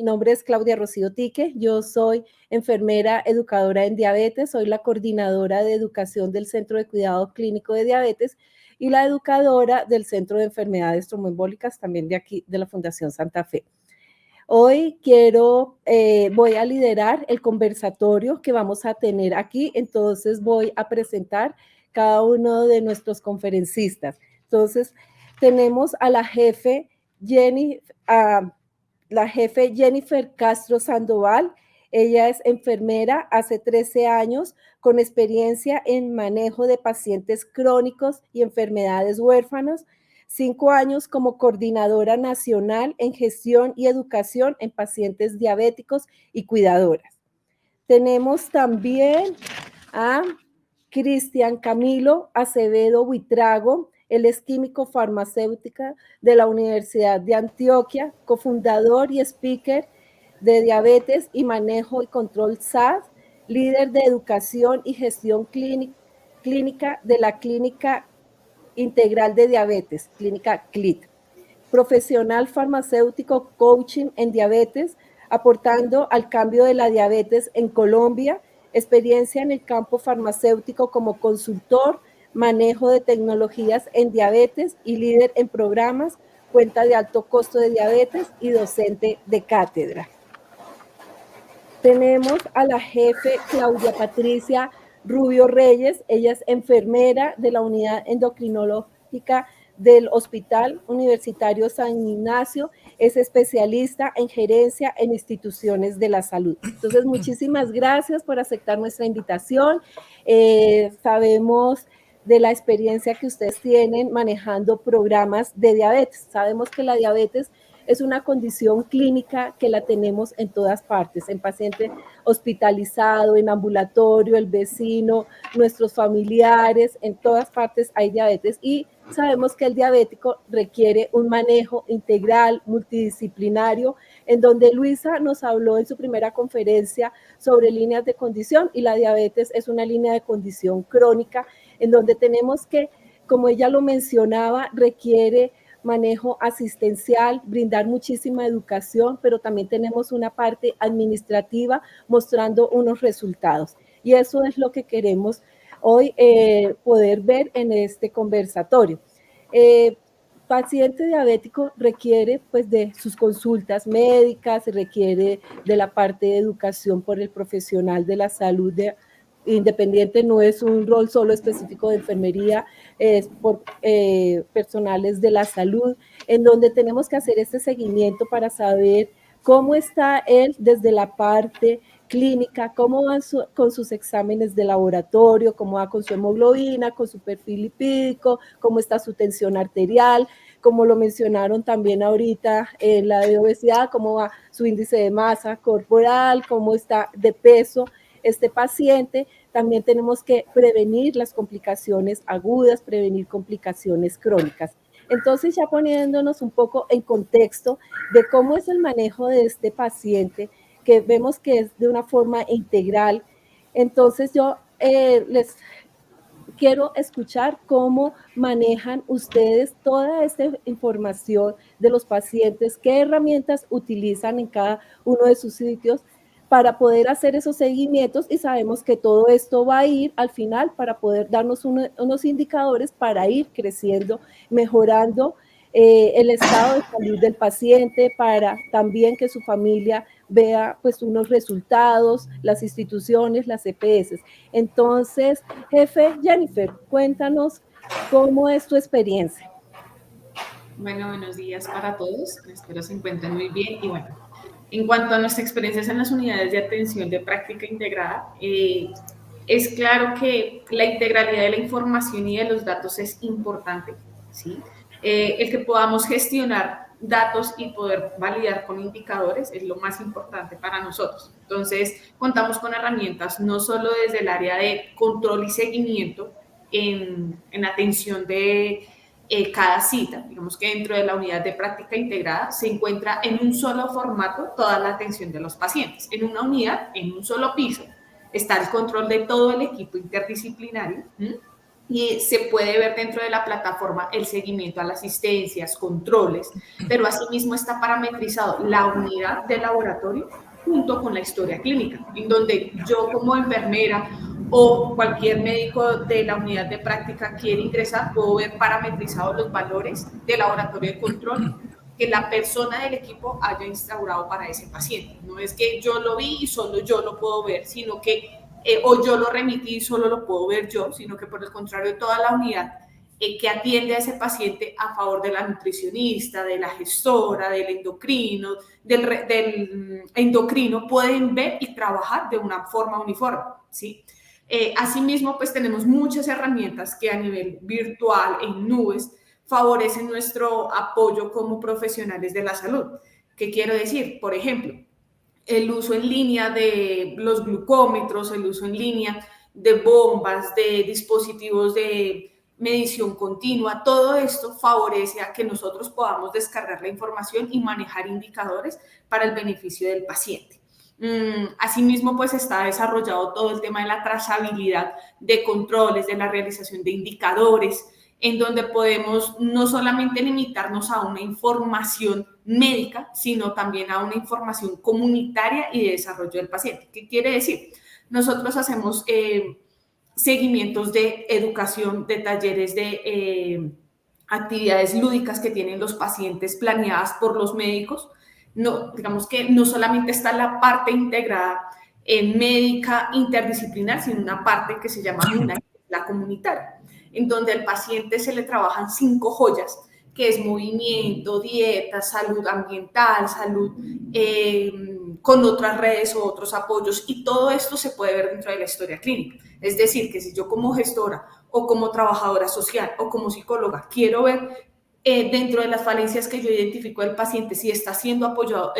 Mi nombre es Claudia Rocío Tique, yo soy enfermera educadora en diabetes, soy la coordinadora de educación del Centro de Cuidado Clínico de Diabetes y la educadora del Centro de Enfermedades Tromboembólicas, también de aquí, de la Fundación Santa Fe. Hoy voy a liderar el conversatorio que vamos a tener aquí, entonces voy a presentar cada uno de nuestros conferencistas. Entonces, tenemos a la jefe Jennifer Castro Sandoval. Ella es enfermera hace 13 años con experiencia en manejo de pacientes crónicos y enfermedades huérfanas, 5 años como coordinadora nacional en gestión y educación en pacientes diabéticos y cuidadoras. Tenemos también a Cristian Camilo Acevedo Buitrago. Él es químico farmacéutica de la Universidad de Antioquia, cofundador y speaker de diabetes y manejo y control SAD, líder de educación y gestión clínica de la Clínica Integral de Diabetes, Clínica CLIT. Profesional farmacéutico coaching en diabetes, aportando al cambio de la diabetes en Colombia, experiencia en el campo farmacéutico como consultor, manejo de tecnologías en diabetes y líder en programas, cuenta de alto costo de diabetes y docente de cátedra. Tenemos a la jefe Claudia Patricia Rubio Reyes. Ella es enfermera de la unidad endocrinológica del Hospital Universitario San Ignacio, es especialista en gerencia en instituciones de la salud. Entonces, muchísimas gracias por aceptar nuestra invitación. Sabemos de la experiencia que ustedes tienen manejando programas de diabetes. Sabemos que la diabetes es una condición clínica que la tenemos en todas partes, en paciente hospitalizado, en ambulatorio, el vecino, nuestros familiares, en todas partes hay diabetes y sabemos que el diabético requiere un manejo integral, multidisciplinario, en donde Luisa nos habló en su primera conferencia sobre líneas de condición y la diabetes es una línea de condición crónica en donde tenemos que, como ella lo mencionaba, requiere manejo asistencial, brindar muchísima educación, pero también tenemos una parte administrativa mostrando unos resultados. Y eso es lo que queremos hoy poder ver en este conversatorio. Paciente diabético requiere pues de sus consultas médicas, requiere de la parte de educación por el profesional de la salud independiente, no es un rol solo específico de enfermería, es por personales de la salud, en donde tenemos que hacer este seguimiento para saber cómo está él desde la parte clínica, cómo va con sus exámenes de laboratorio, cómo va con su hemoglobina, con su perfil lipídico, cómo está su tensión arterial, como lo mencionaron también ahorita en la de obesidad, cómo va su índice de masa corporal, cómo está de peso este paciente. También tenemos que prevenir las complicaciones agudas, prevenir complicaciones crónicas. Entonces, ya poniéndonos un poco en contexto de cómo es el manejo de este paciente, que vemos que es de una forma integral, entonces yo les quiero escuchar cómo manejan ustedes toda esta información de los pacientes, qué herramientas utilizan en cada uno de sus sitios para poder hacer esos seguimientos, y sabemos que todo esto va a ir al final para poder darnos unos indicadores para ir creciendo, mejorando el estado de salud del paciente, para también que su familia vea pues unos resultados, las instituciones, las EPS. Entonces, jefe Jennifer, cuéntanos cómo es tu experiencia. Bueno, buenos días para todos, espero se encuentren muy bien. Y bueno, en cuanto a nuestras experiencias en las unidades de atención de práctica integrada, es claro que la integralidad de la información y de los datos es importante, ¿sí? El que podamos gestionar datos y poder validar con indicadores es lo más importante para nosotros. Entonces, contamos con herramientas no solo desde el área de control y seguimiento en atención de cada cita, digamos que dentro de la unidad de práctica integrada se encuentra en un solo formato toda la atención de los pacientes. En una unidad, en un solo piso, está el control de todo el equipo interdisciplinario, y se puede ver dentro de la plataforma el seguimiento a las asistencias, controles, pero asimismo está parametrizado la unidad de laboratorio junto con la historia clínica, en donde yo como enfermera o cualquier médico de la unidad de práctica quiere ingresar, puedo ver parametrizados los valores de laboratorio de control que la persona del equipo haya instaurado para ese paciente. No es que yo lo vi y solo yo lo puedo ver, sino que o yo lo remití y solo lo puedo ver yo, sino que por el contrario toda la unidad que atiende a ese paciente a favor de la nutricionista, de la gestora, del endocrino, del endocrino, pueden ver y trabajar de una forma uniforme, ¿sí? Asimismo, pues tenemos muchas herramientas que a nivel virtual, en nubes, favorecen nuestro apoyo como profesionales de la salud. ¿Qué quiero decir? Por ejemplo, el uso en línea de los glucómetros, el uso en línea de bombas, de dispositivos de medición continua, todo esto favorece a que nosotros podamos descargar la información y manejar indicadores para el beneficio del paciente. Asimismo, pues está desarrollado todo el tema de la trazabilidad de controles, de la realización de indicadores, en donde podemos no solamente limitarnos a una información médica, sino también a una información comunitaria y de desarrollo del paciente. ¿Qué quiere decir? Nosotros hacemos seguimientos de educación, de talleres de actividades lúdicas que tienen los pacientes planeadas por los médicos. No, digamos que no solamente está la parte integrada médica interdisciplinar, sino una parte que se llama MUNA, la comunitaria, en donde al paciente se le trabajan 5 joyas, que es movimiento, dieta, salud ambiental, salud con otras redes o otros apoyos, y todo esto se puede ver dentro de la historia clínica. Es decir, que si yo como gestora o como trabajadora social o como psicóloga quiero ver dentro de las falencias que yo identifico del paciente, si está siendo apoyado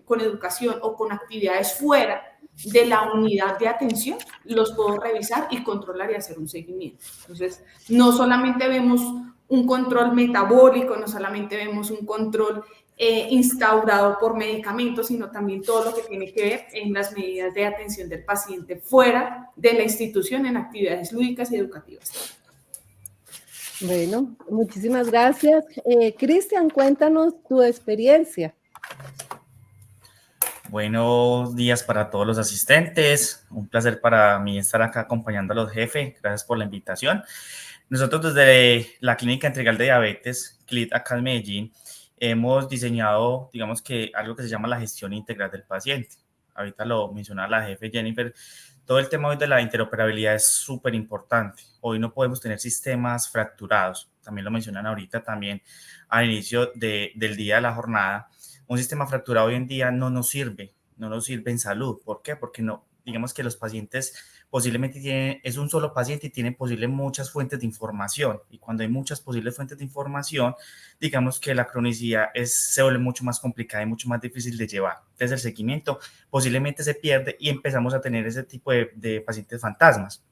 con educación o con actividades fuera de la unidad de atención, los puedo revisar y controlar y hacer un seguimiento. Entonces, no solamente vemos un control metabólico, no solamente vemos un control instaurado por medicamentos, sino también todo lo que tiene que ver en las medidas de atención del paciente fuera de la institución en actividades lúdicas y educativas. Bueno, muchísimas gracias. Cristian, cuéntanos tu experiencia. Buenos días para todos los asistentes. Un placer para mí estar acá acompañando a los jefes. Gracias por la invitación. Nosotros desde la Clínica Integral de Diabetes, CLID, acá en Medellín, hemos diseñado, digamos que algo que se llama la gestión integral del paciente. Ahorita lo mencionaba la jefe Jennifer. Todo el tema hoy de la interoperabilidad es súper importante. Hoy no podemos tener sistemas fracturados. También lo mencionan ahorita también al inicio del día de la jornada. Un sistema fracturado hoy en día no nos sirve en salud. ¿Por qué? Porque no, digamos que los pacientes posiblemente es un solo paciente y tienen posiblemente muchas fuentes de información. Y cuando hay muchas posibles fuentes de información, digamos que la cronicidad se vuelve mucho más complicada y mucho más difícil de llevar. Entonces el seguimiento posiblemente se pierde y empezamos a tener ese tipo de pacientes fantasmas.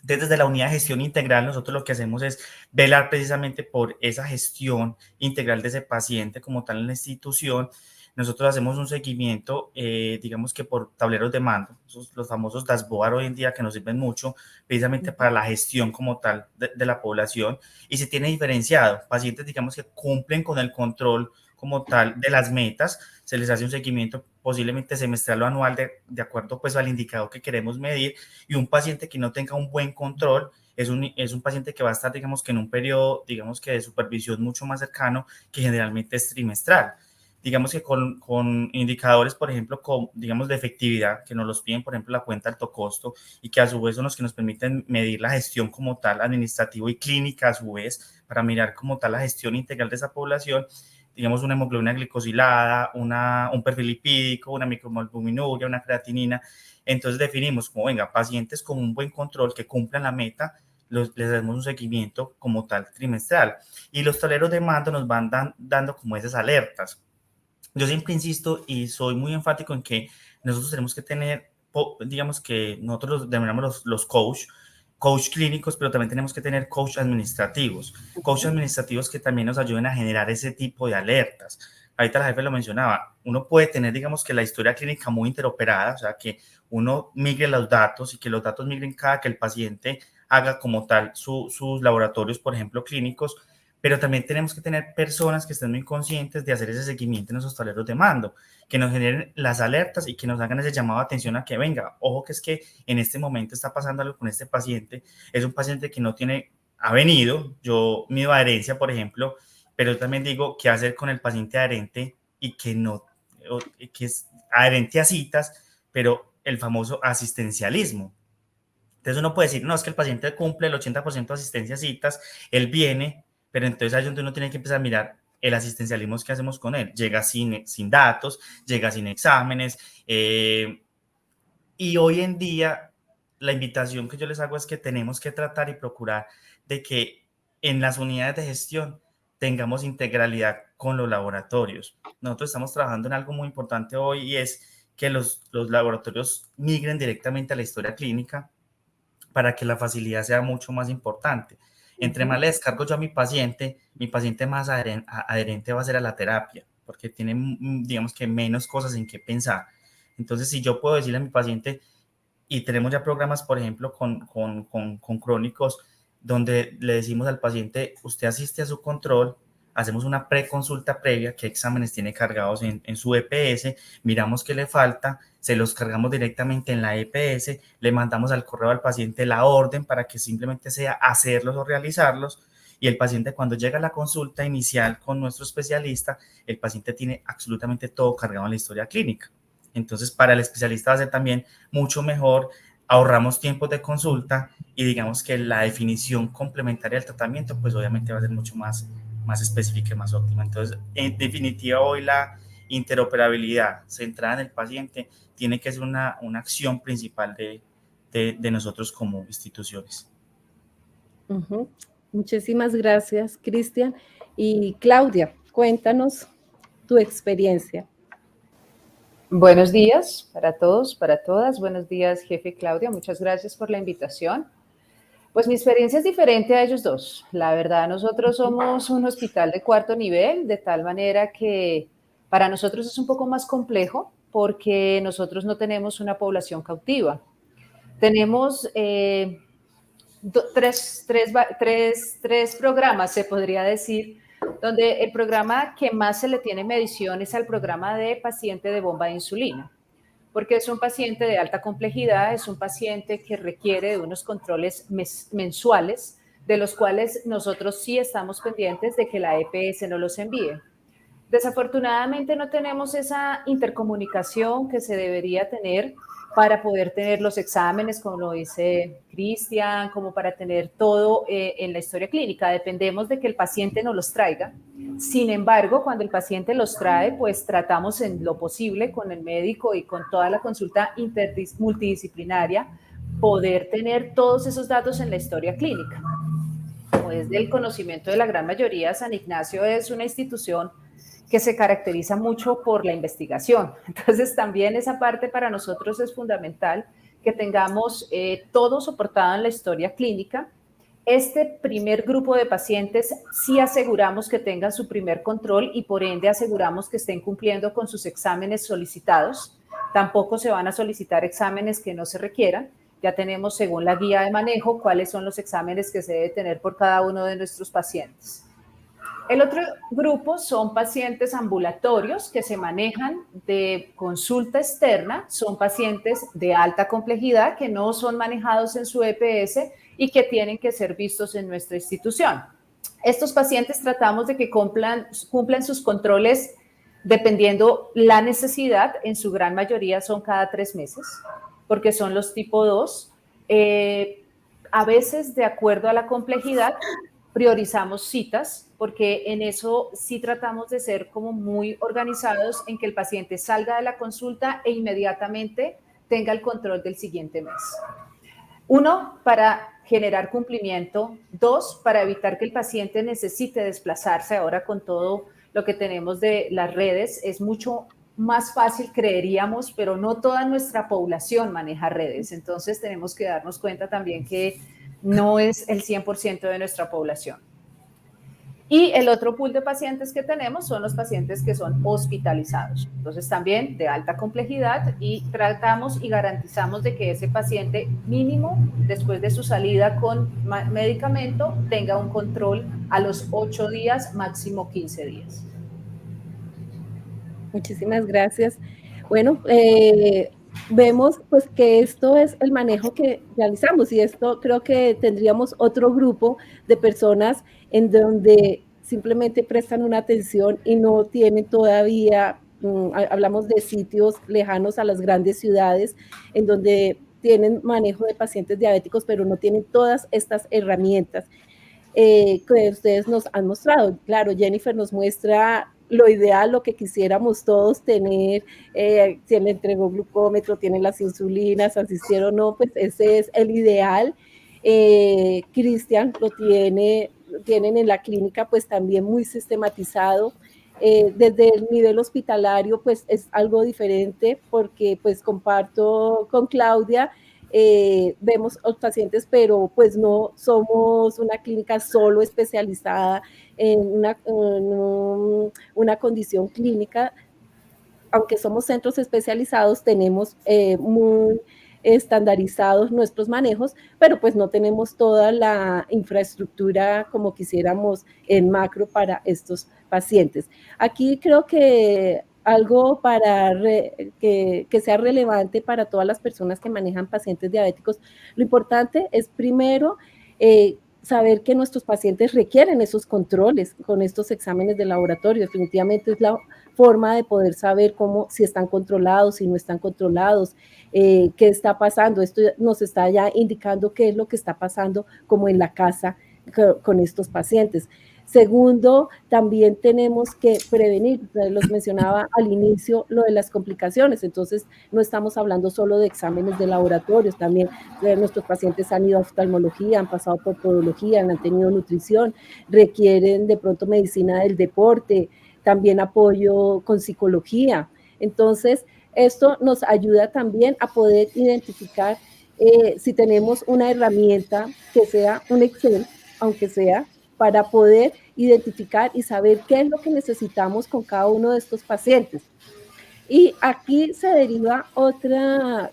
Desde la unidad de gestión integral, nosotros lo que hacemos es velar precisamente por esa gestión integral de ese paciente como tal en la institución. Nosotros hacemos un seguimiento, digamos que por tableros de mando, los famosos dashboard hoy en día que nos sirven mucho precisamente para la gestión como tal de la población, y se tiene diferenciado pacientes, digamos, que cumplen con el control como tal de las metas, se les hace un seguimiento posiblemente semestral o anual de acuerdo pues al indicador que queremos medir, y un paciente que no tenga un buen control es un paciente que va a estar, digamos, que en un periodo, digamos, que de supervisión mucho más cercano, que generalmente es trimestral. Digamos que con indicadores, por ejemplo, digamos, de efectividad, que nos los piden, por ejemplo, la cuenta alto costo, y que a su vez son los que nos permiten medir la gestión como tal, administrativo y clínica a su vez, para mirar como tal la gestión integral de esa población. Digamos, una hemoglobina glicosilada, un perfil lipídico, una microalbuminuria, una creatinina. Entonces definimos como, venga, pacientes con un buen control que cumplan la meta, les damos un seguimiento como tal trimestral. Y los tableros de mando nos van dando como esas alertas. Yo siempre insisto y soy muy enfático en que nosotros tenemos que tener, digamos que nosotros los denominamos los coach clínicos, pero también tenemos que tener coach administrativos que también nos ayuden a generar ese tipo de alertas ahorita la jefe lo mencionaba, uno puede tener, digamos, que la historia clínica muy interoperada, o sea, que uno migre los datos y que los datos migren cada que el paciente haga como tal sus laboratorios, por ejemplo, clínicos, pero también tenemos que tener personas que estén muy conscientes de hacer ese seguimiento en esos tableros de mando, que nos generen las alertas y que nos hagan ese llamado de atención a que venga, ojo que es que en este momento está pasando algo con este paciente, es un paciente que no tiene, ha venido, yo mido adherencia, por ejemplo, pero yo también digo qué hacer con el paciente adherente y que no, que es adherente a citas, pero el famoso asistencialismo. Entonces uno puede decir, no, es que el paciente cumple el 80% de asistencia a citas, él viene, pero entonces ahí es donde uno tiene que empezar a mirar el asistencialismo que hacemos con él. Llega sin datos, llega sin exámenes, y hoy en día la invitación que yo les hago es que tenemos que tratar y procurar de que en las unidades de gestión tengamos integralidad con los laboratorios. Nosotros estamos trabajando en algo muy importante hoy y es que los laboratorios migren directamente a la historia clínica para que la facilidad sea mucho más importante. Entre más le descargo yo a mi paciente más adherente va a ser a la terapia, porque tiene, digamos que menos cosas en qué pensar. Entonces, si yo puedo decirle a mi paciente, y tenemos ya programas, por ejemplo, con crónicos, donde le decimos al paciente, usted asiste a su control, hacemos una preconsulta previa, qué exámenes tiene cargados en su EPS, miramos qué le falta, se los cargamos directamente en la EPS, le mandamos al correo al paciente la orden para que simplemente sea hacerlos o realizarlos, y el paciente cuando llega a la consulta inicial con nuestro especialista, el paciente tiene absolutamente todo cargado en la historia clínica. Entonces, para el especialista va a ser también mucho mejor, ahorramos tiempos de consulta y digamos que la definición complementaria del tratamiento, pues obviamente va a ser mucho más específica y más óptima. Entonces, en definitiva, hoy la interoperabilidad centrada en el paciente tiene que ser una acción principal de nosotros como instituciones. Muchísimas gracias, Cristian. Y Claudia, cuéntanos tu experiencia. Buenos días para todos, para todas. Buenos días, jefe Claudia. Muchas gracias por la invitación. Pues mi experiencia es diferente a ellos dos. La verdad, nosotros somos un hospital de cuarto nivel, de tal manera que para nosotros es un poco más complejo porque nosotros no tenemos una población cautiva. Tenemos tres programas, se podría decir, donde el programa que más se le tiene medición es al programa de paciente de bomba de insulina, porque es un paciente de alta complejidad, es un paciente que requiere de unos controles mensuales, de los cuales nosotros sí estamos pendientes de que la EPS nos los envíe. Desafortunadamente no tenemos esa intercomunicación que se debería tener para poder tener los exámenes, como lo dice Cristian, como para tener todo en la historia clínica. Dependemos de que el paciente nos los traiga. Sin embargo, cuando el paciente los trae, pues tratamos en lo posible con el médico y con toda la consulta multidisciplinaria poder tener todos esos datos en la historia clínica. Pues del conocimiento de la gran mayoría, San Ignacio es una institución que se caracteriza mucho por la investigación. Entonces, también esa parte para nosotros es fundamental, que tengamos todo soportado en la historia clínica. Este primer grupo de pacientes sí aseguramos que tengan su primer control y por ende aseguramos que estén cumpliendo con sus exámenes solicitados. Tampoco se van a solicitar exámenes que no se requieran. Ya tenemos, según la guía de manejo, cuáles son los exámenes que se debe tener por cada uno de nuestros pacientes. El otro grupo son pacientes ambulatorios que se manejan de consulta externa, son pacientes de alta complejidad que no son manejados en su EPS y que tienen que ser vistos en nuestra institución. Estos pacientes tratamos de que cumplan sus controles dependiendo la necesidad, en su gran mayoría son cada 3 meses, porque son los tipo 2. A veces, de acuerdo a la complejidad, priorizamos citas, porque en eso sí tratamos de ser como muy organizados en que el paciente salga de la consulta e inmediatamente tenga el control del siguiente mes. 1, para generar cumplimiento. 2, para evitar que el paciente necesite desplazarse. Ahora con todo lo que tenemos de las redes es mucho más fácil, creeríamos, pero no toda nuestra población maneja redes. Entonces tenemos que darnos cuenta también que no es el 100% de nuestra población. Y el otro pool de pacientes que tenemos son los pacientes que son hospitalizados. Entonces también de alta complejidad y tratamos y garantizamos de que ese paciente mínimo después de su salida con medicamento tenga un control a los 8 días, máximo 15 días. Muchísimas gracias. Bueno, vemos pues que esto es el manejo que realizamos y esto creo que tendríamos otro grupo de personas en donde simplemente prestan una atención y no tienen todavía, hablamos de sitios lejanos a las grandes ciudades, en donde tienen manejo de pacientes diabéticos, pero no tienen todas estas herramientas que ustedes nos han mostrado. Claro, Jennifer nos muestra lo ideal, lo que quisiéramos todos tener, si le entregó glucómetro, tienen las insulinas, asistieron o no, pues ese es el ideal. Cristian lo tienen en la clínica pues también muy sistematizado. Desde el nivel hospitalario pues es algo diferente porque pues comparto con Claudia, vemos a los pacientes, pero pues no somos una clínica solo especializada en una condición clínica. Aunque somos centros especializados, tenemos muy estandarizados nuestros manejos, pero pues no tenemos toda la infraestructura como quisiéramos en macro para estos pacientes. Aquí creo que algo para que sea relevante para todas las personas que manejan pacientes diabéticos, lo importante es primero saber que nuestros pacientes requieren esos controles con estos exámenes de laboratorio. Definitivamente es la forma de poder saber si están controlados, si no están controlados, qué está pasando. Esto nos está ya indicando qué es lo que está pasando como en la casa con estos pacientes. Segundo, también tenemos que prevenir, los mencionaba al inicio, lo de las complicaciones. Entonces, no estamos hablando solo de exámenes de laboratorios, también nuestros pacientes han ido a oftalmología, han pasado por podología, han tenido nutrición, requieren de pronto medicina del deporte, también apoyo con psicología. Entonces, esto nos ayuda también a poder identificar si tenemos una herramienta que sea un Excel, aunque sea, para poder identificar y saber qué es lo que necesitamos con cada uno de estos pacientes. Y aquí se deriva otra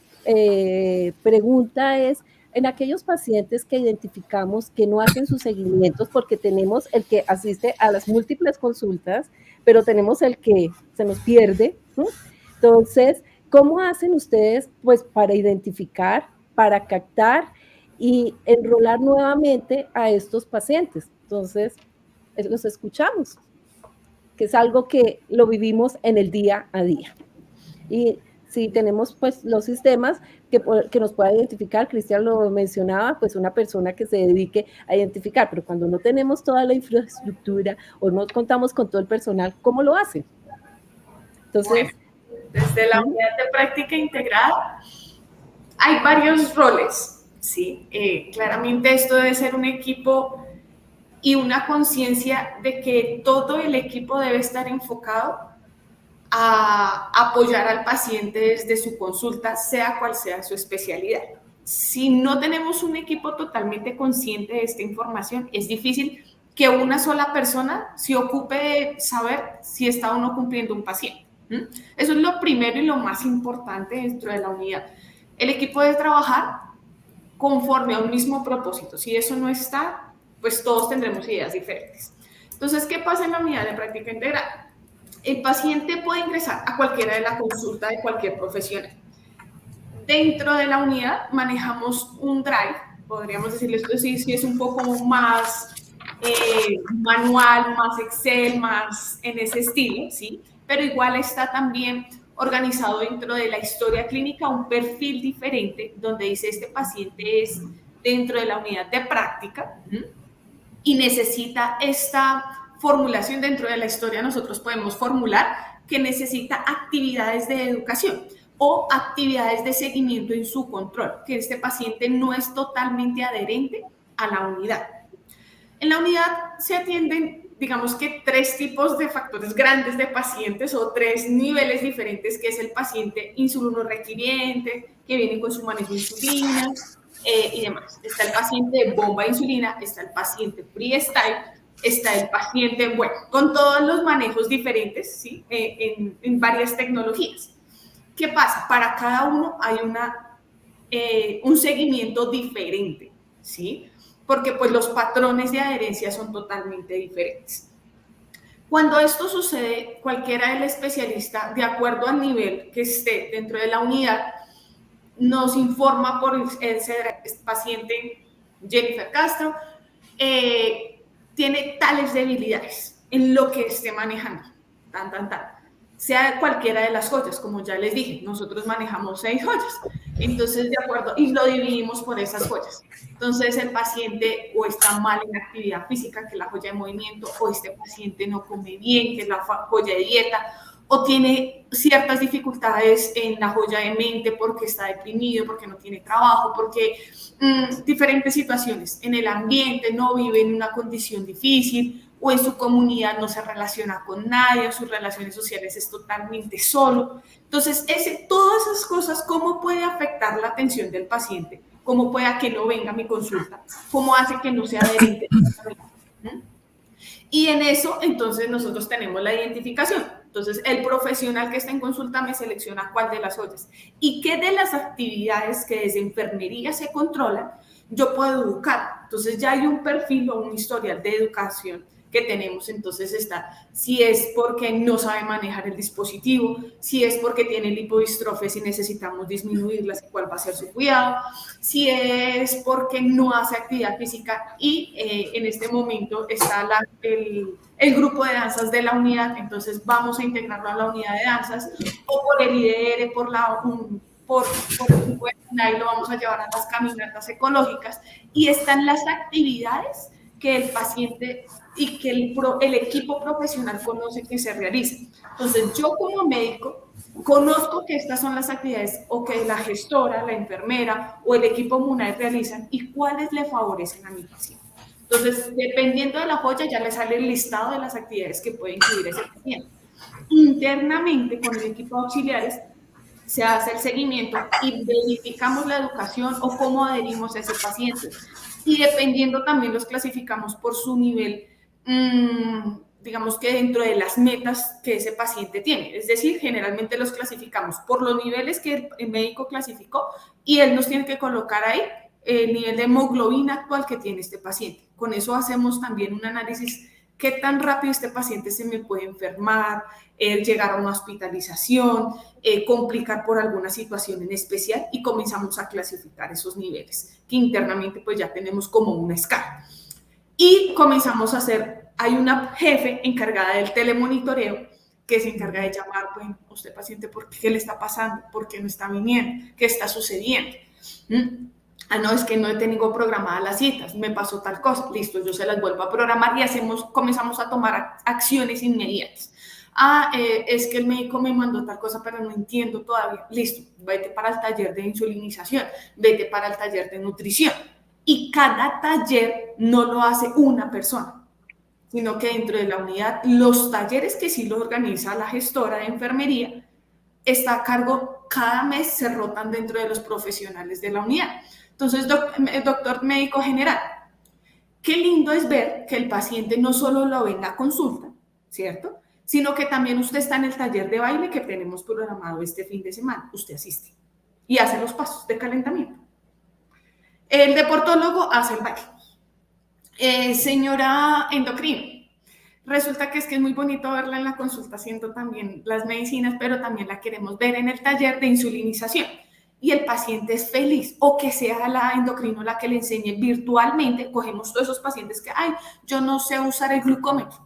pregunta, es en aquellos pacientes que identificamos que no hacen sus seguimientos, porque tenemos el que asiste a las múltiples consultas, pero tenemos el que se nos pierde, ¿no? Entonces, ¿cómo hacen ustedes pues para identificar, para captar y enrolar nuevamente a estos pacientes? Entonces, los escuchamos, que es algo que lo vivimos en el día a día. Y si tenemos pues los sistemas que nos pueda identificar, Cristian lo mencionaba, pues una persona que se dedique a identificar, pero cuando no tenemos toda la infraestructura o no contamos con todo el personal, ¿cómo lo hacen? Entonces, bueno, desde la unidad de práctica integrada hay varios roles, ¿sí? Claramente esto debe ser un equipo y una conciencia de que todo el equipo debe estar enfocado a apoyar al paciente desde su consulta, sea cual sea su especialidad. Si no tenemos un equipo totalmente consciente de esta información, es difícil que una sola persona se ocupe de saber si está o no cumpliendo un paciente. Eso es lo primero y lo más importante dentro de la unidad. El equipo debe trabajar conforme a un mismo propósito. Si eso no está, pues todos tendremos ideas diferentes. Entonces, ¿qué pasa en la unidad de práctica integrada? El paciente puede ingresar a cualquiera de la consulta de cualquier profesional. Dentro de la unidad manejamos un drive, podríamos decirle esto, sí es un poco más manual, más Excel, más en ese estilo, ¿sí? Pero igual está también organizado dentro de la historia clínica un perfil diferente donde dice este paciente es dentro de la unidad de práctica y necesita esta formulación dentro de la historia. Nosotros podemos formular que necesita actividades de educación o actividades de seguimiento en su control, que este paciente no es totalmente adherente a la unidad. En la unidad se atienden, digamos que 3 tipos de factores grandes de pacientes o 3 niveles diferentes, que es el paciente insulinorequiriente, que viene con su manejo de insulina y demás. Está el paciente de bomba de insulina, está el paciente freestyle está el paciente, bueno, con todos los manejos diferentes, ¿sí? En varias tecnologías. ¿Qué pasa? Para cada uno hay un seguimiento diferente, ¿sí? Porque pues los patrones de adherencia son totalmente diferentes. Cuando esto sucede, cualquiera del especialista, de acuerdo al nivel que esté dentro de la unidad, nos informa por el paciente Jennifer Castro, tiene tales debilidades en lo que esté manejando, sea cualquiera de las joyas, como ya les dije, nosotros manejamos 6 joyas, entonces de acuerdo, y lo dividimos por esas joyas. Entonces el paciente o está mal en actividad física, que es la joya de movimiento, o este paciente no come bien, que es la joya de dieta, o tiene ciertas dificultades en la joya de mente porque está deprimido, porque no tiene trabajo, porque diferentes situaciones en el ambiente, no vive en una condición difícil, o en su comunidad no se relaciona con nadie, en sus relaciones sociales es totalmente solo. Entonces, todas esas cosas, ¿cómo puede afectar la atención del paciente? ¿Cómo puede que no venga a mi consulta? ¿Cómo hace que no sea adherente? Y en eso, entonces, nosotros tenemos la identificación. Entonces, el profesional que está en consulta me selecciona cuál de las joyas y qué de las actividades que desde enfermería se controlan, yo puedo educar. Entonces, ya hay un perfil o un historial de educación que tenemos. Entonces está, si es porque no sabe manejar el dispositivo, si es porque tiene lipodistrofes y necesitamos disminuirlas, cuál va a ser su cuidado, si es porque no hace actividad física y en este momento está el grupo de danzas de la unidad, entonces vamos a integrarlo a la unidad de danzas, o por el IDR, por y lo vamos a llevar a las caminatas ecológicas, y están las actividades que el paciente y que el equipo profesional conoce que se realizan. Entonces, yo como médico conozco que estas son las actividades o que la gestora, la enfermera o el equipo MUNAE realizan y cuáles le favorecen a mi paciente. Entonces, dependiendo de la joya, ya le sale el listado de las actividades que puede incluir ese paciente. Internamente, con el equipo de auxiliares, se hace el seguimiento y verificamos la educación o cómo adherimos a ese paciente. Y dependiendo también los clasificamos por su nivel, digamos que dentro de las metas que ese paciente tiene. Es decir, generalmente los clasificamos por los niveles que el médico clasificó y él nos tiene que colocar ahí el nivel de hemoglobina actual que tiene este paciente. Con eso hacemos también un análisis. ¿Qué tan rápido este paciente se me puede enfermar, llegar a una hospitalización, complicar por alguna situación en especial? Y comenzamos a clasificar esos niveles, que internamente pues ya tenemos como una escala. Y comenzamos a hacer, hay una jefe encargada del telemonitoreo que se encarga de llamar, pues, usted paciente, ¿qué le está pasando? ¿Por qué no está viniendo? ¿Qué está sucediendo? No, es que no tengo programadas las citas, me pasó tal cosa, listo, yo se las vuelvo a programar y comenzamos a tomar acciones inmediatas. Es que el médico me mandó tal cosa, pero no entiendo todavía, listo, vete para el taller de insulinización, vete para el taller de nutrición. Y cada taller no lo hace una persona, sino que dentro de la unidad, los talleres que sí lo organiza la gestora de enfermería, está a cargo, cada mes se rotan dentro de los profesionales de la unidad. Entonces, doctor médico general, qué lindo es ver que el paciente no solo lo ve en la consulta, ¿cierto? Sino que también usted está en el taller de baile que tenemos programado este fin de semana. Usted asiste y hace los pasos de calentamiento. El deportólogo hace el baile. Señora endocrino, resulta que es muy bonito verla en la consulta haciendo también las medicinas, pero también la queremos ver en el taller de insulinización. Y el paciente es feliz, o que sea la endocrino la que le enseñe virtualmente. Cogemos todos esos pacientes que, yo no sé usar el glucómetro,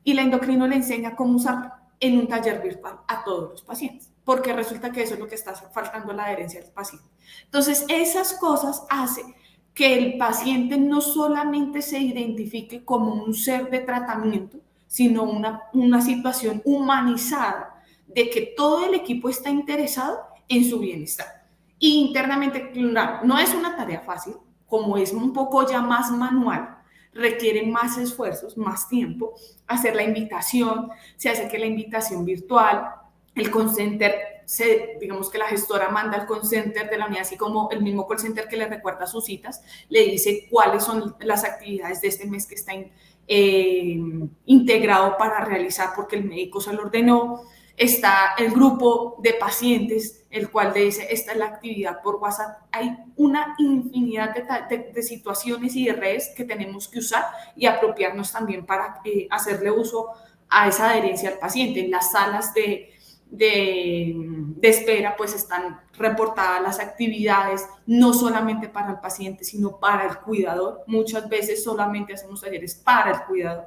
y la endocrino le enseña cómo usarlo en un taller virtual a todos los pacientes, porque resulta que eso es lo que está faltando, la adherencia del paciente. Entonces, esas cosas hacen que el paciente no solamente se identifique como un ser de tratamiento, sino una situación humanizada de que todo el equipo está interesado en su bienestar. Y internamente, claro, no es una tarea fácil, como es un poco ya más manual, requiere más esfuerzos, más tiempo, hacer la invitación, se hace que la invitación virtual, el call center, digamos que la gestora manda al call center de la unidad, así como el mismo call center que le recuerda sus citas, le dice cuáles son las actividades de este mes que está integrado para realizar porque el médico se lo ordenó. Está el grupo de pacientes, el cual dice, esta es la actividad por WhatsApp. Hay una infinidad de situaciones y de redes que tenemos que usar y apropiarnos también para hacerle uso a esa adherencia al paciente. En las salas de espera pues están reportadas las actividades, no solamente para el paciente, sino para el cuidador. Muchas veces solamente hacemos talleres para el cuidador.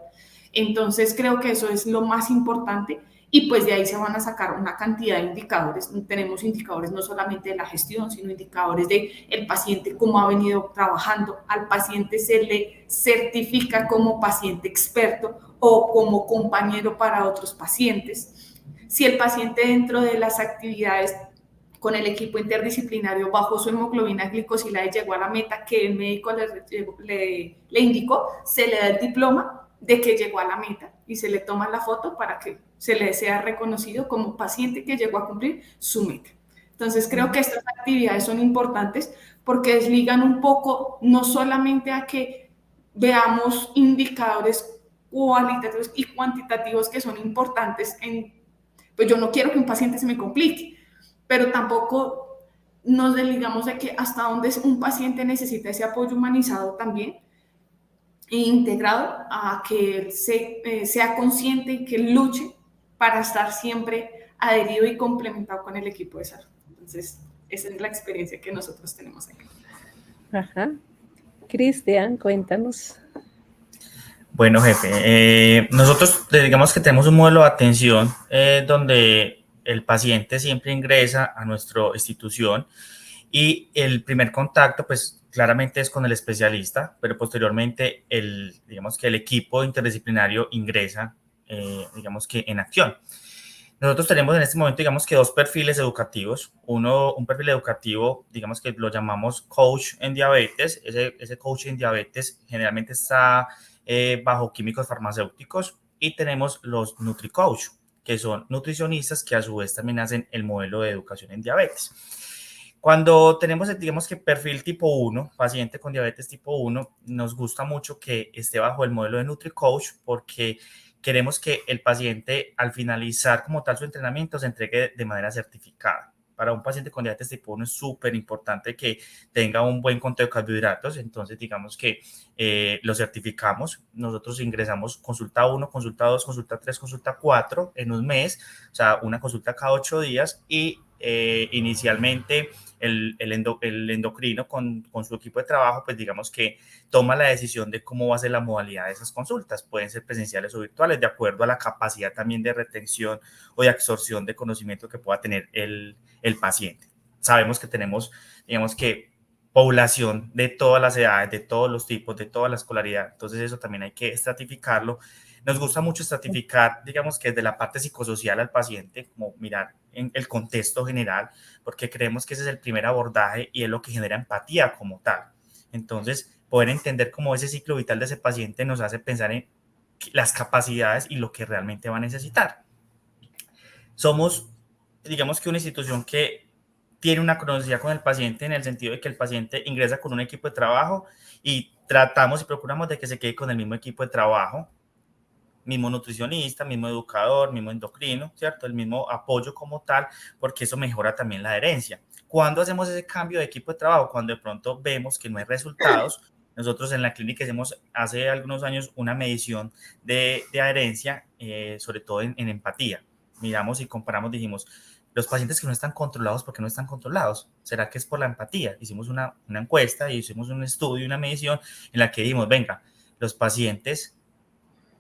Entonces creo que eso es lo más importante y pues de ahí se van a sacar una cantidad de indicadores. Tenemos indicadores no solamente de la gestión, sino indicadores de el paciente, cómo ha venido trabajando. Al paciente se le certifica como paciente experto o como compañero para otros pacientes. Si el paciente dentro de las actividades con el equipo interdisciplinario bajó su hemoglobina glicosilada y llegó a la meta que el médico le indicó, se le da el diploma de que llegó a la meta y se le toma la foto para que se le sea reconocido como paciente que llegó a cumplir su meta. Entonces creo que estas actividades son importantes porque desligan un poco no solamente a que veamos indicadores cualitativos y cuantitativos que son importantes pues yo no quiero que un paciente se me complique, pero tampoco nos desligamos de que hasta donde un paciente necesita ese apoyo humanizado también e integrado a que él sea consciente y que luche para estar siempre adherido y complementado con el equipo de salud. Entonces, esa es la experiencia que nosotros tenemos aquí. Ajá. Cristian, cuéntanos. Bueno, jefe, nosotros digamos que tenemos un modelo de atención donde el paciente siempre ingresa a nuestra institución y el primer contacto, pues claramente es con el especialista, pero posteriormente digamos que el equipo interdisciplinario ingresa, digamos que en acción. Nosotros tenemos en este momento, digamos que dos perfiles educativos. Un perfil educativo, digamos que lo llamamos coach en diabetes. Ese coach en diabetes generalmente está bajo químicos farmacéuticos y tenemos los NutriCoach, que son nutricionistas que a su vez también hacen el modelo de educación en diabetes. Cuando tenemos, digamos que perfil tipo 1, paciente con diabetes tipo 1, nos gusta mucho que esté bajo el modelo de NutriCoach porque queremos que el paciente al finalizar como tal su entrenamiento se entregue de manera certificada. Para un paciente con diabetes tipo 1 es súper importante que tenga un buen conteo de carbohidratos, entonces digamos que lo certificamos. Nosotros ingresamos consulta 1, consulta 2, consulta 3, consulta 4 en un mes, o sea, una consulta cada 8 días y inicialmente el endocrino con su equipo de trabajo, pues digamos que toma la decisión de cómo va a ser la modalidad de esas consultas. Pueden ser presenciales o virtuales, de acuerdo a la capacidad también de retención o de absorción de conocimiento que pueda tener el paciente. Sabemos que tenemos, digamos que, población de todas las edades, de todos los tipos, de toda la escolaridad. Entonces eso también hay que estratificarlo. Nos gusta mucho estratificar, digamos que desde la parte psicosocial al paciente, como mirar en el contexto general, porque creemos que ese es el primer abordaje y es lo que genera empatía como tal. Entonces, poder entender cómo ese ciclo vital de ese paciente nos hace pensar en las capacidades y lo que realmente va a necesitar. Somos, digamos que una institución que tiene una cronología con el paciente en el sentido de que el paciente ingresa con un equipo de trabajo y tratamos y procuramos de que se quede con el mismo equipo de trabajo, mismo nutricionista, mismo educador, mismo endocrino, ¿cierto? El mismo apoyo como tal, porque eso mejora también la adherencia. ¿Cuándo hacemos ese cambio de equipo de trabajo? Cuando de pronto vemos que no hay resultados. Nosotros en la clínica hicimos hace algunos años una medición de adherencia, sobre todo en empatía. Miramos y comparamos, dijimos, los pacientes que no están controlados, ¿por qué no están controlados? ¿Será que es por la empatía? Hicimos una encuesta y hicimos un estudio, una medición en la que dijimos, venga, los pacientes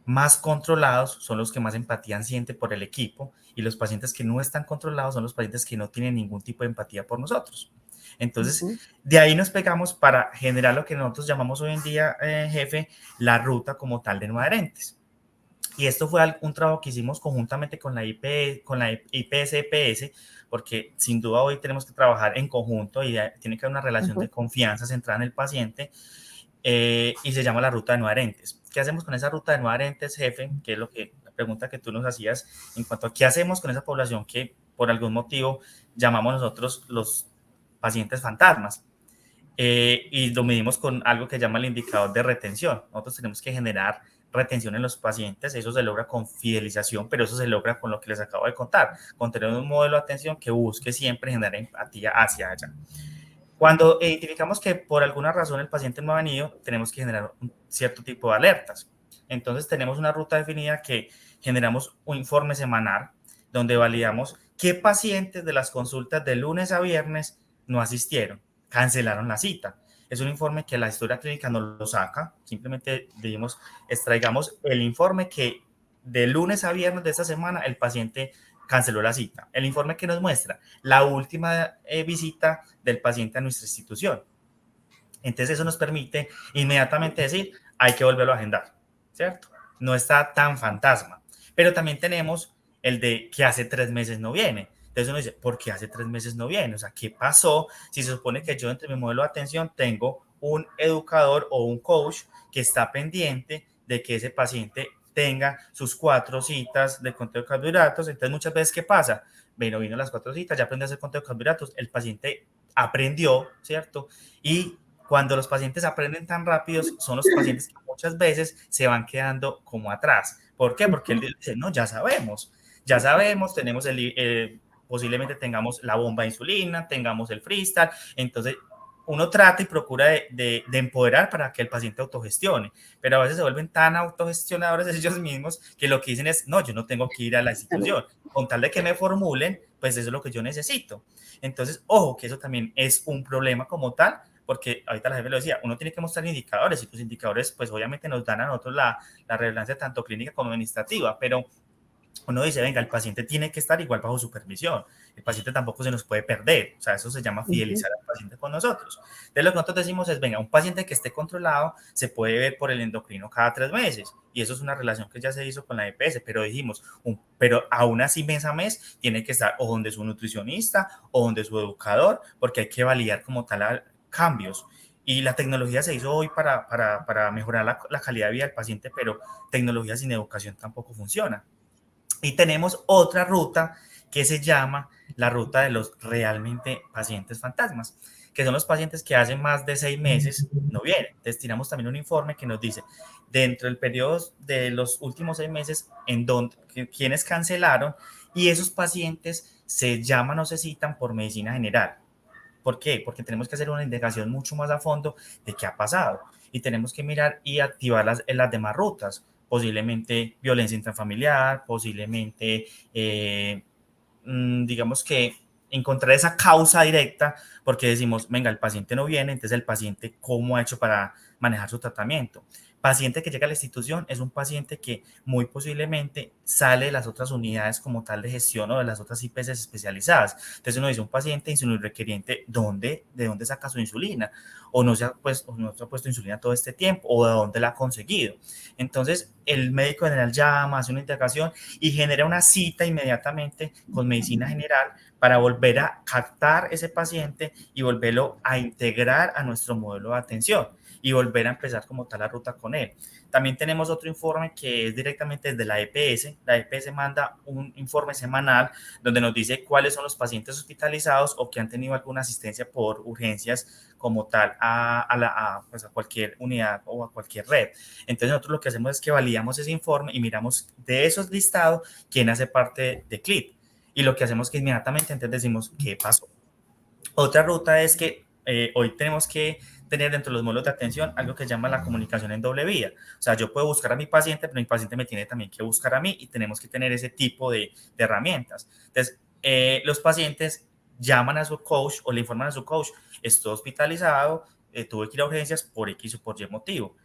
más controlados son los que más empatía sienten por el equipo y los pacientes que no están controlados son los pacientes que no tienen ningún tipo de empatía por nosotros. Entonces, de ahí nos pegamos para generar lo que nosotros llamamos hoy en día, jefe, la ruta como tal de no adherentes. Y esto fue un trabajo que hicimos conjuntamente con la IPS-EPS, porque sin duda hoy tenemos que trabajar en conjunto y tiene que haber una relación de confianza centrada en el paciente, y se llama la ruta de no adherentes. ¿Qué hacemos con esa ruta de no adherentes, jefe? Que es la pregunta que tú nos hacías en cuanto a qué hacemos con esa población que por algún motivo llamamos nosotros los pacientes fantasmas. Y lo medimos con algo que llama el indicador de retención. Nosotros tenemos que generar retención en los pacientes, eso se logra con fidelización, pero eso se logra con lo que les acabo de contar, con tener un modelo de atención que busque siempre generar empatía hacia allá. Cuando identificamos que por alguna razón el paciente no ha venido, tenemos que generar un cierto tipo de alertas. Entonces tenemos una ruta definida que generamos un informe semanal donde validamos qué pacientes de las consultas de lunes a viernes no asistieron, cancelaron la cita. Es un informe que la historia clínica no lo saca, simplemente digamos, extraigamos el informe que de lunes a viernes de esta semana el paciente canceló la cita. El informe que nos muestra la última visita del paciente a nuestra institución. Entonces eso nos permite inmediatamente decir, hay que volverlo a agendar, ¿cierto? No está tan fantasma. Pero también tenemos el de que hace 3 meses no viene. Entonces uno dice, ¿por qué hace 3 meses no viene? O sea, ¿qué pasó? Si se supone que yo entre mi modelo de atención tengo un educador o un coach que está pendiente de que ese paciente tenga sus 4 citas de conteo de carbohidratos. Entonces muchas veces, ¿qué pasa? Bueno, vino las 4 citas, ya aprendió a hacer conteo de carbohidratos, el paciente aprendió, ¿cierto? Y cuando los pacientes aprenden tan rápidos, son los pacientes que muchas veces se van quedando como atrás. ¿Por qué? Porque él dice, no, ya sabemos, tenemos posiblemente tengamos la bomba de insulina, tengamos el freestyle, entonces uno trata y procura de empoderar para que el paciente autogestione, pero a veces se vuelven tan autogestionadores ellos mismos que lo que dicen es, no, yo no tengo que ir a la institución, con tal de que me formulen, pues eso es lo que yo necesito. Entonces, ojo, que eso también es un problema como tal, porque ahorita la jefe lo decía, uno tiene que mostrar indicadores y tus indicadores pues obviamente nos dan a nosotros la relevancia tanto clínica como administrativa, pero uno dice, venga, el paciente tiene que estar igual bajo supervisión, el paciente tampoco se nos puede perder, o sea, eso se llama fidelizar al paciente con nosotros. Entonces lo que nosotros decimos es, venga, un paciente que esté controlado se puede ver por el endocrino cada 3 meses, y eso es una relación que ya se hizo con la EPS, pero dijimos, pero aún así mes a mes tiene que estar o donde su nutricionista o donde su educador, porque hay que validar como tal cambios. Y la tecnología se hizo hoy para mejorar la calidad de vida del paciente, pero tecnología sin educación tampoco funciona. Y tenemos otra ruta que se llama la ruta de los realmente pacientes fantasmas, que son los pacientes que hace más de 6 meses no vienen. Entonces, tiramos también un informe que nos dice, dentro del periodo de los últimos 6 meses, en donde quienes cancelaron, y esos pacientes se llaman o se citan por medicina general. ¿Por qué? Porque tenemos que hacer una indagación mucho más a fondo de qué ha pasado y tenemos que mirar y activar las demás rutas, posiblemente violencia intrafamiliar, posiblemente, digamos que encontrar esa causa directa, porque decimos, venga, el paciente no viene, entonces el paciente, ¿cómo ha hecho para manejar su tratamiento? Paciente que llega a la institución es un paciente que muy posiblemente sale de las otras unidades como tal de gestión o de las otras IPS especializadas. Entonces uno dice, un paciente insulino requeriente, ¿de dónde saca su insulina? O no se ha puesto insulina todo este tiempo, o de dónde la ha conseguido. Entonces el médico general llama, hace una integración y genera una cita inmediatamente con medicina general para volver a captar ese paciente y volverlo a integrar a nuestro modelo de atención y volver a empezar como tal la ruta con él. También tenemos otro informe que es directamente desde la EPS. La EPS manda un informe semanal donde nos dice cuáles son los pacientes hospitalizados o que han tenido alguna asistencia por urgencias como tal pues a cualquier unidad o a cualquier red. Entonces nosotros lo que hacemos es que validamos ese informe y miramos de esos listados quién hace parte de CLIT. Y lo que hacemos es que inmediatamente entonces decimos qué pasó. Otra ruta es que hoy tenemos que tener dentro de los módulos de atención algo que se llama la comunicación en doble vía. O sea, yo puedo buscar a mi paciente, pero mi paciente me tiene también que buscar a mí y tenemos que tener ese tipo de herramientas. Entonces, los pacientes llaman a su coach o le informan a su coach, estoy hospitalizado, tuve que ir a urgencias por X o por Y motivo.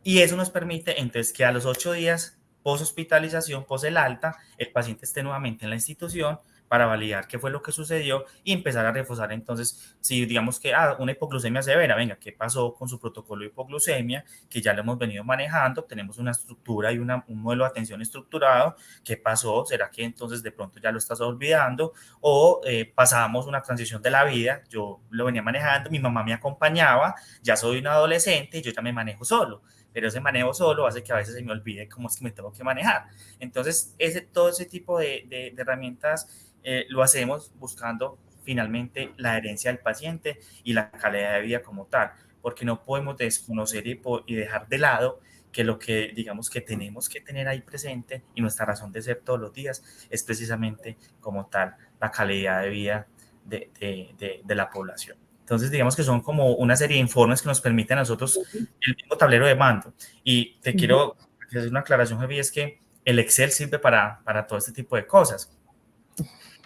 Y eso nos permite entonces que a los 8 días post hospitalización, post el alta, el paciente esté nuevamente en la institución para validar qué fue lo que sucedió y empezar a reforzar entonces, si digamos que una hipoglucemia severa, venga, ¿qué pasó con su protocolo de hipoglucemia? Que ya lo hemos venido manejando, tenemos una estructura y un modelo de atención estructurado, ¿qué pasó? ¿Será que entonces de pronto ya lo estás olvidando? O pasamos una transición de la vida, yo lo venía manejando, mi mamá me acompañaba, ya soy un adolescente y yo ya me manejo solo, pero ese manejo solo hace que a veces se me olvide cómo es que me tengo que manejar. Entonces, todo ese tipo de herramientas lo hacemos buscando finalmente la herencia del paciente y la calidad de vida como tal. porque no podemos desconocer y dejar de lado que lo que digamos que tenemos que tener ahí presente y nuestra razón de ser todos los días es precisamente como tal la calidad de vida de la población. Entonces, digamos que son como una serie de informes que nos permiten a nosotros el mismo tablero de mando. Y te quiero hacer una aclaración, Javi, es que el Excel sirve para todo este tipo de cosas.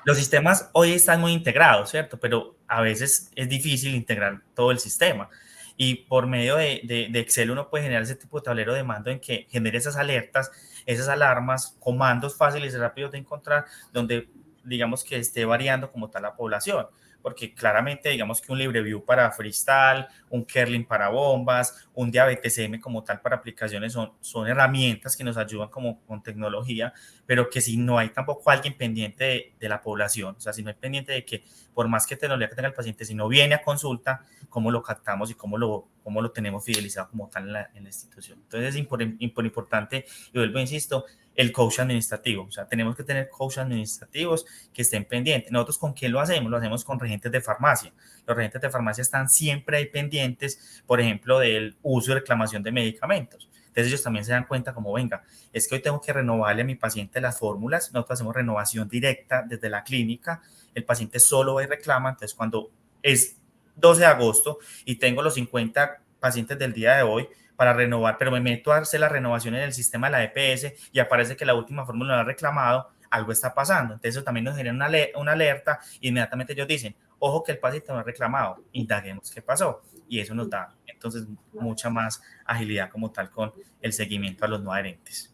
Los sistemas hoy están muy integrados, ¿cierto? Pero a veces es difícil integrar todo el sistema. Y por medio de Excel uno puede generar ese tipo de tablero de mando en que genere esas alertas, esas alarmas, comandos fáciles y rápidos de encontrar, donde digamos que esté variando como tal la población. Porque claramente digamos que un LibreView para freestyle, un Kerlin para bombas, un Diabetes M como tal para aplicaciones son herramientas que nos ayudan como con tecnología, pero que si no hay tampoco alguien pendiente de la población, o sea, si no hay pendiente de que por más que tecnología que tenga el paciente, si no viene a consulta, cómo lo captamos y cómo lo tenemos fidelizado como tal en la institución. Entonces es importante, y vuelvo, insisto, el coach administrativo, o sea, tenemos que tener coach administrativos que estén pendientes. ¿Nosotros con quién lo hacemos? Lo hacemos con regentes de farmacia. Los regentes de farmacia están siempre ahí pendientes, por ejemplo, del uso y reclamación de medicamentos. Entonces ellos también se dan cuenta como, venga, es que hoy tengo que renovarle a mi paciente las fórmulas. Nosotros hacemos renovación directa desde la clínica. El paciente solo va y reclama. Entonces cuando es 12 de agosto y tengo los 50 pacientes del día de hoy para renovar, pero me meto a hacer la renovación en el sistema de la EPS y aparece que la última fórmula no la ha reclamado, algo está pasando. Entonces eso también nos genera una alerta y inmediatamente ellos dicen, ojo que el paciente no ha reclamado, indaguemos qué pasó. Y eso nos da entonces mucha más agilidad como tal con el seguimiento a los no adherentes.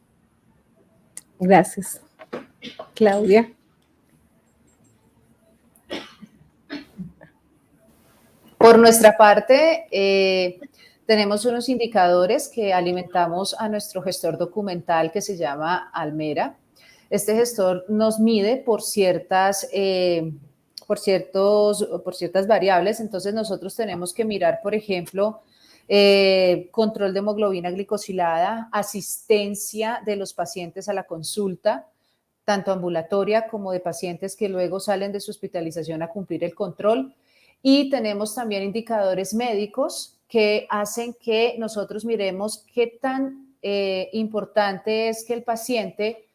Gracias. Claudia. Por nuestra parte, tenemos unos indicadores que alimentamos a nuestro gestor documental que se llama Almera. Este gestor nos mide por ciertas variables, entonces nosotros tenemos que mirar, por ejemplo, control de hemoglobina glicosilada, asistencia de los pacientes a la consulta, tanto ambulatoria como de pacientes que luego salen de su hospitalización a cumplir el control. Y tenemos también indicadores médicos que hacen que nosotros miremos qué tan importante es que el paciente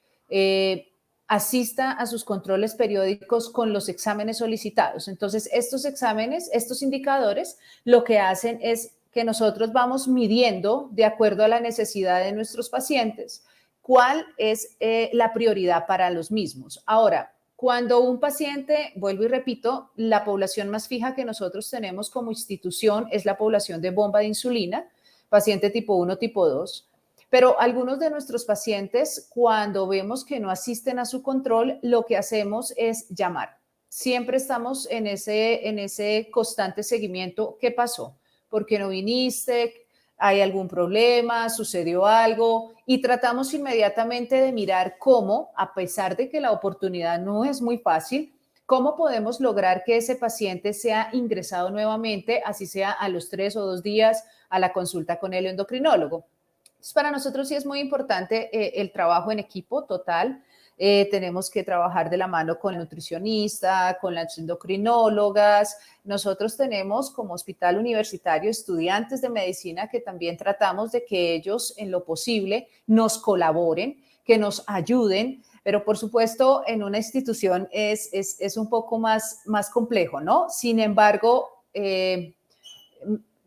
asista a sus controles periódicos con los exámenes solicitados. Entonces, estos exámenes, estos indicadores, lo que hacen es que nosotros vamos midiendo de acuerdo a la necesidad de nuestros pacientes cuál es la prioridad para los mismos. Ahora, cuando un paciente, vuelvo y repito, la población más fija que nosotros tenemos como institución es la población de bomba de insulina, paciente tipo 1, tipo 2. Pero algunos de nuestros pacientes, cuando vemos que no asisten a su control, lo que hacemos es llamar. Siempre estamos en ese constante seguimiento. ¿Qué pasó? ¿Por qué no viniste? ¿Hay algún problema? ¿Sucedió algo? Y tratamos inmediatamente de mirar cómo, a pesar de que la oportunidad no es muy fácil, cómo podemos lograr que ese paciente sea ingresado nuevamente, así sea a los 3 o 2 días a la consulta con el endocrinólogo. Entonces, para nosotros sí es muy importante el trabajo en equipo total. Tenemos que trabajar de la mano con el nutricionista, con las endocrinólogas. Nosotros tenemos como hospital universitario estudiantes de medicina que también tratamos de que ellos en lo posible nos colaboren, que nos ayuden, pero por supuesto en una institución es un poco más complejo, ¿no? Sin embargo,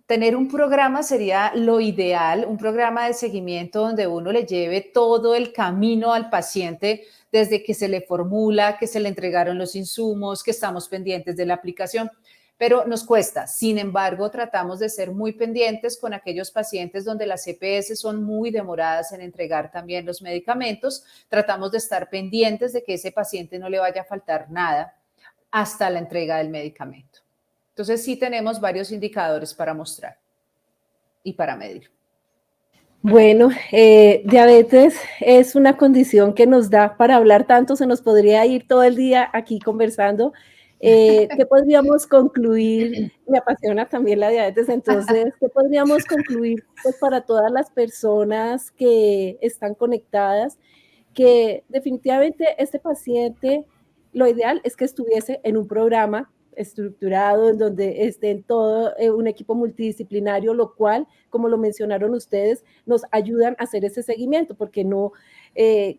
tener un programa sería lo ideal, un programa de seguimiento donde uno le lleve todo el camino al paciente desde que se le formula, que se le entregaron los insumos, que estamos pendientes de la aplicación, pero nos cuesta. Sin embargo, tratamos de ser muy pendientes con aquellos pacientes donde las EPS son muy demoradas en entregar también los medicamentos. Tratamos de estar pendientes de que ese paciente no le vaya a faltar nada hasta la entrega del medicamento. Entonces, sí tenemos varios indicadores para mostrar y para medir. Bueno, diabetes es una condición que nos da para hablar tanto, se nos podría ir todo el día aquí conversando. ¿Qué podríamos concluir? Me apasiona también la diabetes, entonces, ¿qué podríamos concluir pues, para todas las personas que están conectadas? Que definitivamente este paciente, lo ideal es que estuviese en un programa estructurado, en donde esté en todo un equipo multidisciplinario, lo cual, como lo mencionaron ustedes, nos ayudan a hacer ese seguimiento, porque no,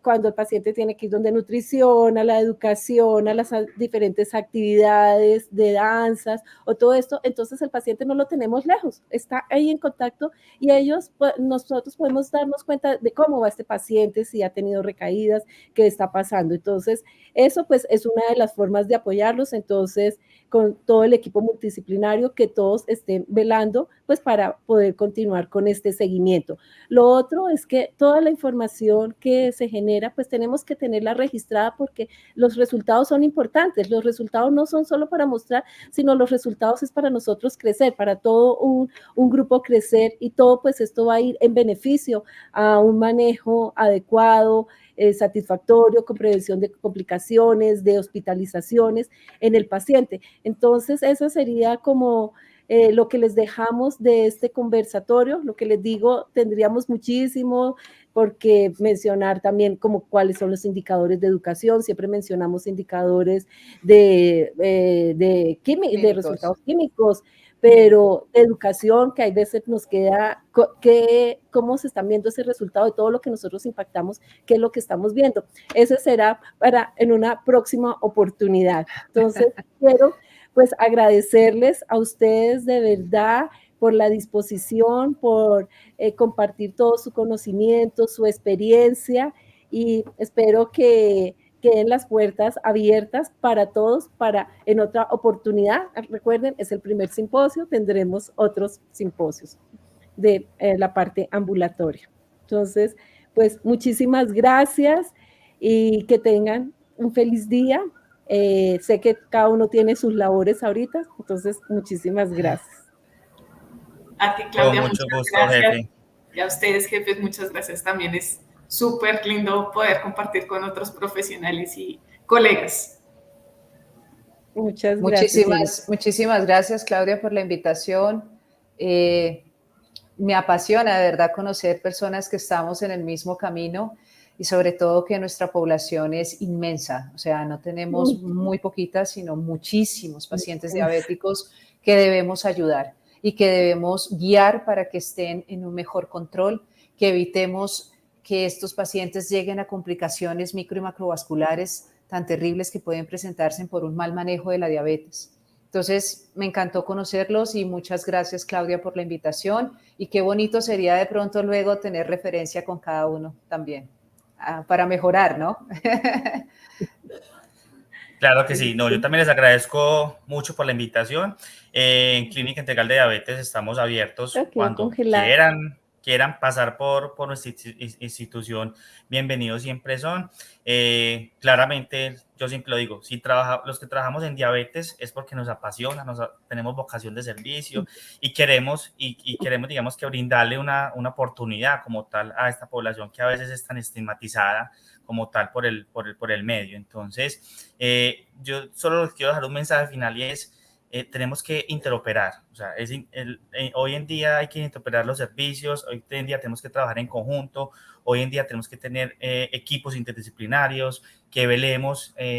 cuando el paciente tiene que ir donde nutrición, a la educación, a las diferentes actividades de danzas o todo esto, entonces el paciente no lo tenemos lejos, está ahí en contacto y ellos, pues, nosotros podemos darnos cuenta de cómo va este paciente, si ha tenido recaídas, qué está pasando. Entonces, eso pues es una de las formas de apoyarlos, entonces con todo el equipo multidisciplinario, que todos estén velando pues para poder continuar con este seguimiento. Lo otro es que toda la información que se genera pues tenemos que tenerla registrada porque los resultados son importantes, los resultados no son solo para mostrar, sino los resultados es para nosotros crecer, para todo un grupo crecer y todo pues esto va a ir en beneficio a un manejo adecuado, satisfactorio, con prevención de complicaciones, de hospitalizaciones en el paciente. Entonces, eso sería como lo que les dejamos de este conversatorio. Lo que les digo, tendríamos muchísimo porque mencionar también como cuáles son los indicadores de educación. Siempre mencionamos indicadores de resultados químicos, pero de educación, que hay veces nos queda cómo se están viendo ese resultado de todo lo que nosotros impactamos, qué es lo que estamos viendo. Ese será para en una próxima oportunidad. Entonces, quiero pues agradecerles a ustedes de verdad por la disposición, por compartir todo su conocimiento, su experiencia, y espero que queden las puertas abiertas para todos para en otra oportunidad. Recuerden, es el primer simposio, tendremos otros simposios de la parte ambulatoria. Entonces, pues muchísimas gracias y que tengan un feliz día. Sé que cada uno tiene sus labores ahorita, entonces muchísimas gracias. A ti, Claudia, mucho muchas gusto, gracias. jefe. Y a ustedes, jefes, muchas gracias. También es súper lindo poder compartir con otros profesionales y colegas. Muchas gracias. Muchísimas gracias, Claudia, por la invitación. Me apasiona de verdad conocer personas que estamos en el mismo camino y sobre todo que nuestra población es inmensa. O sea, no tenemos muy poquitas, sino muchísimos pacientes diabéticos que debemos ayudar y que debemos guiar para que estén en un mejor control, que evitemos que estos pacientes lleguen a complicaciones micro y macrovasculares tan terribles que pueden presentarse por un mal manejo de la diabetes. Entonces, me encantó conocerlos y muchas gracias, Claudia, por la invitación, y qué bonito sería de pronto luego tener referencia con cada uno también, para mejorar, ¿no? Claro que sí, no, yo también les agradezco mucho por la invitación. En Clínica Integral de Diabetes estamos abiertos cuando quieran pasar por nuestra institución, bienvenidos siempre son. Claramente, yo siempre lo digo, los que trabajamos en diabetes es porque nos apasiona, tenemos vocación de servicio y queremos, digamos, que brindarle una oportunidad como tal a esta población que a veces es tan estigmatizada como tal por el medio. Entonces, yo solo les quiero dejar un mensaje final y es, tenemos que interoperar. O sea, hoy en día hay que interoperar los servicios, hoy en día tenemos que trabajar en conjunto, hoy en día tenemos que tener equipos interdisciplinarios, que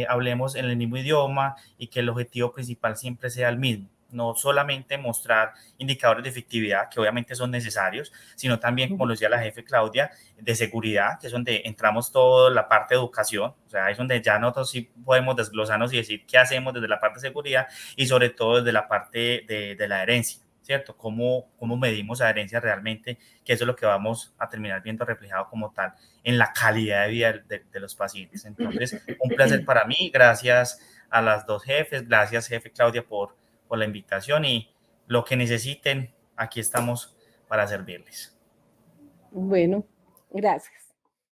hablemos en el mismo idioma y que el objetivo principal siempre sea el mismo. No solamente mostrar indicadores de efectividad, que obviamente son necesarios, sino también, como lo decía la jefe Claudia, de seguridad, que es donde entramos toda la parte de educación, o sea, es donde ya nosotros sí podemos desglosarnos y decir qué hacemos desde la parte de seguridad y sobre todo desde la parte de la adherencia, ¿cierto? ¿Cómo medimos adherencia realmente? Que eso es lo que vamos a terminar viendo reflejado como tal en la calidad de vida de los pacientes. Entonces, un placer para mí, gracias a las dos jefes, gracias jefe Claudia por la invitación y lo que necesiten, aquí estamos para servirles. Bueno, gracias.